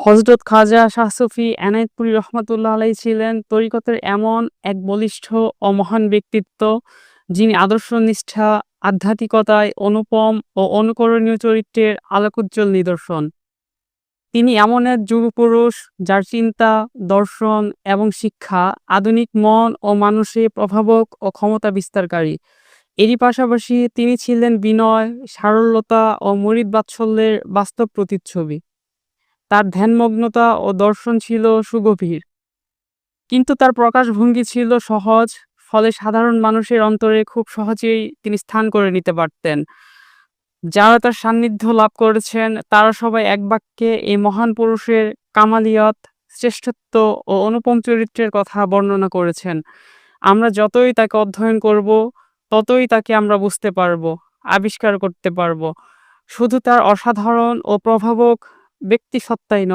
হযরত খাজা শাহ সুফি এনায়েতপুরী রহমাতুল্লাহ আলাইহি ছিলেন তরিকতের এমন এক বলিষ্ঠ ও মহান ব্যক্তিত্ব, যিনি আদর্শনিষ্ঠা, আধ্যাত্মিকতায় অনুপম ও অনুকরণীয় চরিত্রের আলোকোজ্জ্বল নিদর্শন। তিনি এমন এক যুগপুরুষ, যার চিন্তা, দর্শন এবং শিক্ষা আধুনিক মন ও মানুষে প্রভাবক ও ক্ষমতা বিস্তারকারী। এরই পাশাপাশি তিনি ছিলেন বিনয়, সারল্যতা ও মুরিদ বাৎসল্যের বাস্তব প্রতিচ্ছবি। তার ধ্যানমগ্নতা ও দর্শন ছিল সুগভীর, কিন্তু তার প্রকাশভঙ্গি ছিল সহজ, ফলে সাধারণ মানুষের অন্তরে খুব সহজেই তিনি স্থান করে নিতে পারতেন। যারা তার সান্নিধ্য লাভ করেছেন, তারা সবাই এক বাক্যে এই মহান পুরুষের কামালিয়াত, শ্রেষ্ঠত্ব ও অনুপম চরিত্রের কথা বর্ণনা করেছেন। আমরা যতই তাকে অধ্যয়ন করব, ততই তাকে আমরা বুঝতে পারব, আবিষ্কার করতে পারব। শুধু তার অসাধারণ ও প্রভাবক ব্যক্তিসত্তাই নয়,